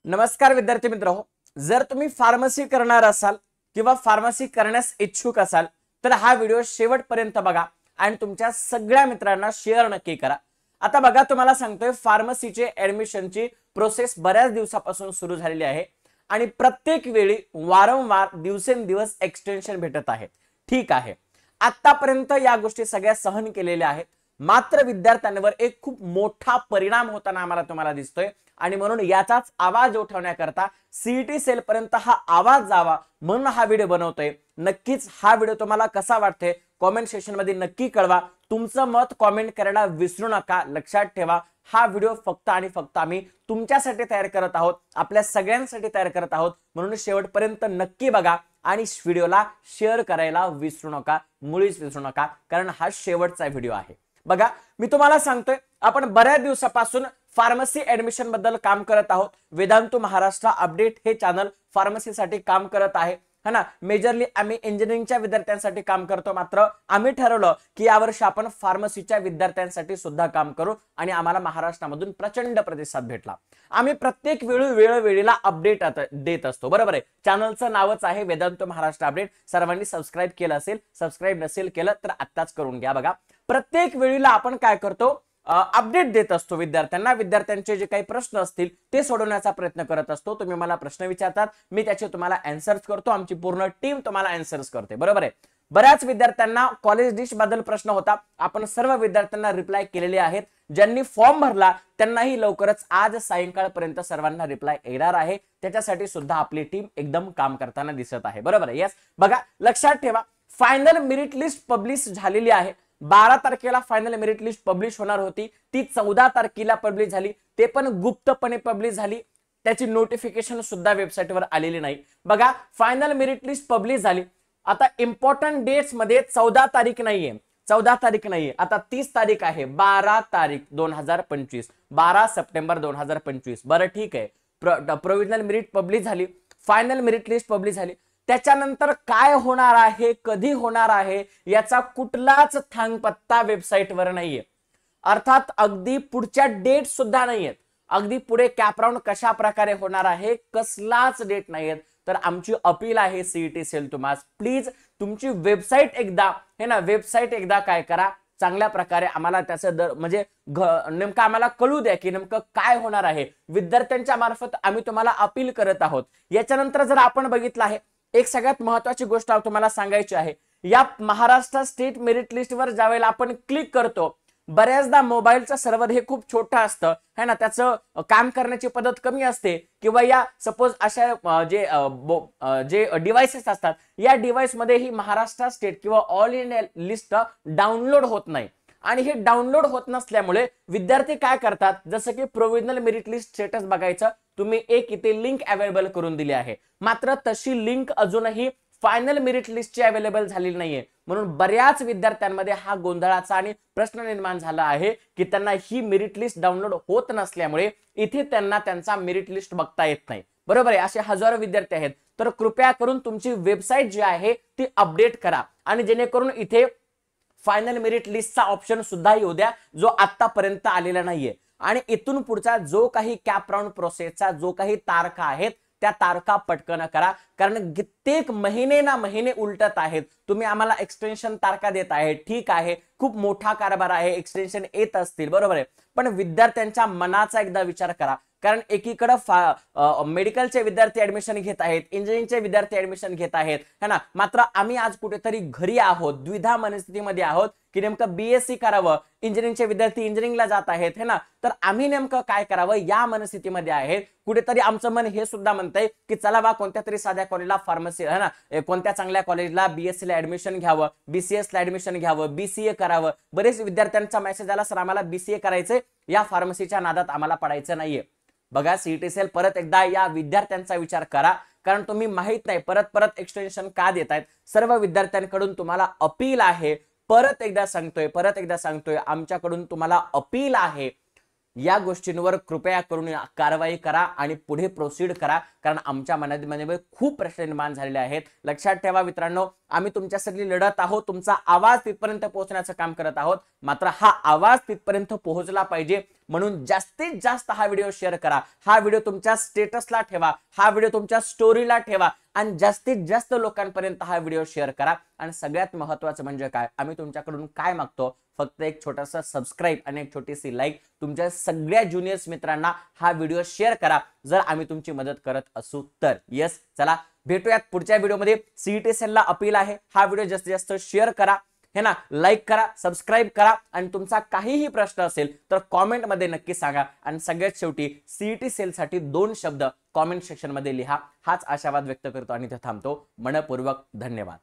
नमस्कार विद्यार्थी मित्रहो, जर तुम्ही फार्मसी करणार असाल किंवा फार्मसी करण्यास इच्छुक असाल तर हा व्हिडिओ शेवटपर्यंत बघा आणि तुमच्या सगळ्या मित्रांना शेअर नक्की करा। आता बघा, तुम्हाला सांगतोय फार्मसीचे ऍडमिशनची प्रोसेस बऱ्याच दिवसापासून सुरू झालेली आहे आणि प्रत्येक वेळी वारंवार दिवसेंदिवस एक्सटेन्शन भेटत आहे। ठीक आहे, आतापर्यंत या गोष्टी सगळ्या सहन केलेल्या आहेत, मात्र विद्यार्थ्यांवर एक खूप मोठा परिणाम होताना आम्हाला तुम्हाला दिसतोय आणि म्हणून याचाच आवाज उठवण्याकरता सीईटी सेल पर्यंत हा आवाज जावा म्हणून हा व्हिडिओ बनवतोय। नक्कीच हा व्हिडिओ तुम्हाला कसा वाटतोय कमेंट सेक्शन मध्ये नक्की कळवा। तुमचं मत कमेंट करायला विसरू नका। लक्षात ठेवा, हा व्हिडिओ फक्त आणि फक्त आम्ही तुमच्यासाठी तयार करत आहोत, आपल्या सगळ्यांसाठी तयार करत आहोत, म्हणून शेवटपर्यंत नक्की बघा आणि व्हिडिओला शेअर करायला विसरू नका, मुळीच विसरू नका, कारण हा शेवटचा व्हिडिओ आहे। बघा, मी तुम्हाला सांगतोय, आपण बऱ्याच दिवसापासून फार्मसी ऍडमिशन बद्दल काम करत आहोत। वेदांतू महाराष्ट्र अपडेट हे चॅनल फार्मसीसाठी काम करत आहे, है ना। मेजरली आम्ही इंजिनिअरिंगच्या विद्यार्थ्यांसाठी काम करतो, मात्र आम्ही ठरवलं की यावर्षी आपण फार्मसीच्या विद्यार्थ्यांसाठी सुद्धा काम करू आणि आम्हाला महाराष्ट्रामधून प्रचंड प्रतिसाद भेटला। आम्ही प्रत्येक वेळोवेळीला अपडेट देत असतो, बरोबर आहे। चॅनलचं नावच आहे वेदांतू महाराष्ट्र अपडेट। सर्वांनी सबस्क्राइब केलं असेल, सबस्क्राइब नसेल केलं तर आत्ताच करून घ्या। बघा, प्रत्येक वेळीला आपण काय करतो, अपडेट देत असतो विद्यार्थ्यांना। विद्यार्थ्यांचे जे काही प्रश्न असतील ते सोडवण्याचा प्रयत्न करत असतो। तुम्ही मला प्रश्न विचारतात, मी त्याचे तुम्हाला आन्सर्स करतो, आमची पूर्ण टीम तुम्हाला आन्सर्स करते, बरोबर आहे। बऱ्याच विद्यार्थ्यांना कॉलेज डिश बद्दल प्रश्न होता, आपण सर्व विद्यार्थ्यांना रिप्लाय केलेले आहेत। ज्यांनी फॉर्म भरला त्यांनाही लवकरच आज सायंकाळपर्यंत सर्वांना रिप्लाय येणार आहे, त्याच्यासाठी सुद्धा आपली टीम एकदम काम करताना दिसत आहे, बरोबर आहे। यस, बघा, लक्षात ठेवा, फायनल मेरिट लिस्ट पब्लिश झालेली आहे। 12 तारखेला फायनल मेरिट लिस्ट पब्लिश होणार होती, ती 14 तारखेला पब्लिश झाली, ते पण गुप्तपणे पब्लिश झाली, त्याची नोटिफिकेशन सुद्धा वेबसाईटवर आलेली नाही। बघा, फायनल मेरिट लिस्ट पब्लिश झाली, आता इम्पॉर्टंट डेट्स मध्ये 14 तारीख नाहीये, 14 तारीख नाहीये, आता 30 तारीख आहे, 12 तारीख 2025, 12 सप्टेंबर 2025। बरं, ठीक आहे, प्रोव्हिजनल मेरिट पब्लिश झाली, फायनल मेरिट लिस्ट पब्लिश झाली, त्याच्यानंतर काय होणार आहे, कधी होणार आहे, याचा कुठलाच थांगपत्ता वेबसाईटवर नाहीये। अर्थात अगदी पुढच्या डेट सुद्धा नाहीयेत, अगदी पुढे कॅप राऊंड कशा प्रकारे होणार आहे कसलाच डेट नाहीयेत। तर आमची अपील आहे सीईटी सेल तुम्हाला, प्लीज तुमची वेबसाईट एकदा, हे ना, वेबसाईट एकदा काय करा, चांगल्या प्रकारे आम्हाला त्याचं म्हणजे नेमकं आम्हाला कळू द्या की नेमकं काय होणार आहे। विद्यार्थ्यांच्या मार्फत आम्ही तुम्हाला अपील करत आहोत। याच्यानंतर जर आपण बघितलं आहे, एक सगळ्यात महत्त्वाची गोष्ट तुम्हाला सांगायची आहे, या महाराष्ट्र स्टेट मेरिट लिस्ट वर ज्यावेळेला आपण क्लिक करतो, बऱ्याचदा मोबाईलचं सर्व्हर हे खूप छोटं असतं, है ना, त्याचं काम करण्याची पद्धत कमी असते, किंवा या सपोज अशा जे डिव्हाइसेस असतात, या डिव्हाइस मध्ये ही महाराष्ट्र स्टेट किंवा ऑल इंडिया लिस्ट डाउनलोड होत नाही। आणि हे डाउनलोड होत नसल्यामुळे विद्यार्थी काय करतात, जसं की प्रोव्हिजनल मेरिट लिस्ट स्टेटस बघायचं, तुम्ही एक इथे लिंक अवेलेबल करून दिली आहे, मात्र तशी लिंक अजूनही फायनल मेरिट लिस्टची अवेलेबल झालेली नाहीये। म्हणून बऱ्याच विद्यार्थ्यांमध्ये हा गोंधळाचा आणि प्रश्न निर्माण झाला आहे की त्यांना ही मेरिट लिस्ट डाउनलोड होत नसल्यामुळे इथे त्यांना त्यांचा मेरिट लिस्ट बघता येत नाही, बरोबर आहे। असे हजारो विद्यार्थी आहेत, तर कृपया करून तुमची वेबसाईट जी आहे ती अपडेट करा आणि जेणेकरून इथे फायनल मेरिट लिस्टचा ऑप्शन सुद्धा येऊ द्या, जो आतापर्यंत आलेला नाहीये। आणि इथून पुढचा जो काही कॅप राऊंड प्रोसेसचा जो काही तारखा आहेत त्या तारखा पटकन करा, कारण कित्येक महिने ना महिने उलटत आहेत। तुम्ही आम्हाला एक्सटेन्शन तारखा देत आहे, ठीक आहे, खूप मोठा कारभार आहे, एक्सटेन्शन येत असतील, बरोबर आहे, पण विद्यार्थ्यांच्या मनाचा एकदा विचार करा, कारण एकीकडे मेडिकलचे विद्यार्थी ऍडमिशन घेत आहेत, इंजिनिअरिंगचे विद्यार्थी ऍडमिशन घेत आहेत, है ना, मात्र आम्ही आज कुठेतरी घरी आहोत, द्विधा मनस्थितीमध्ये आहोत की नेमकं बीएससी करावं, इंजिनिअरिंगचे विद्यार्थी इंजिनिअरिंगला जात आहेत, है ना, तर आम्ही नेमकं काय करावं या मनस्थितीमध्ये आहेत। कुठेतरी आमचं मन हे सुद्धा म्हणतंय की चला बा, कोणत्या तरी साध्या कॉलेजला फार्मसी, है ना, कोणत्या चांगल्या कॉलेजला बीएससी ला ऍडमिशन घ्यावं, बीसीएस ला ऍडमिशन घ्यावं, बीसीए करावं। बरेच विद्यार्थ्यांचा मेसेज आला, सर आम्हाला बीसीए करायचंय, या फार्मसीच्या नादात आम्हाला पडायचं नाहीये। बघा, सीईटी सेल परत एकदा या विद्यार्थ्यांचा विचार करा, कारण तुम्ही माहित नाही परत परत एक्सटेन्शन का देतायत। सर्व विद्यार्थ्यांकडून तुम्हाला अपील आहे, परत एकदा सांगतोय, आमच्याकडून तुम्हाला अपील आहे, या गोष्टींवर कृपया करून कारवाई करा आणि पुढे प्रोसीड करा, कारण आमच्या मनामध्ये खूप प्रश्न निर्माण झालेले आहेत. लक्षात ठेवा मित्रांनो, आम्ही तुमच्यासाठी लढत आहोत, तुमचा आवाज तिथपर्यंत पोहोचण्याचं काम करत आहोत. मात्र हा आवाज तिथपर्यंत पोहोचला पाहिजे म्हणून जास्तीत जास्त हा व्हिडिओ शेअर करा, हा व्हिडिओ तुमच्या स्टेटसला ठेवा, हा व्हिडिओ तुमच्या स्टोरीला ठेवा आणि जास्तीत जास्त लोकांपर्यंत हा व्हिडिओ शेअर करा. आणि सगळ्यात महत्त्वाचं म्हणजे काय, आम्ही तुमच्याकडून काय मागतो, फक्त एक छोटासा सबस्क्राईब आणि एक छोटीशी लाईक. तुमच्या सगळ्या ज्युनियर्स मित्रांना हा व्हिडिओ शेअर करा जर आम्ही तुमची मदत करत असू तर. यस, चला भेटूयात पुढच्या व्हिडिओमध्ये. सीईटी सेलला अपील आहे, हा व्हिडिओ जास्तीत जास्त शेअर करा, हे ना, लाईक करा, सबस्क्राईब करा आणि तुमचा काहीही प्रश्न असेल तर कॉमेंट मध्ये नक्की सांगा. आणि सगळ्यात शेवटी सीईटी सेलसाठी 2 शब्द कॉमेंट सेक्शन मध्ये लिहा. हाच आशावाद व्यक्त करतो आणि इथे थांबतो. मनपूर्वक धन्यवाद.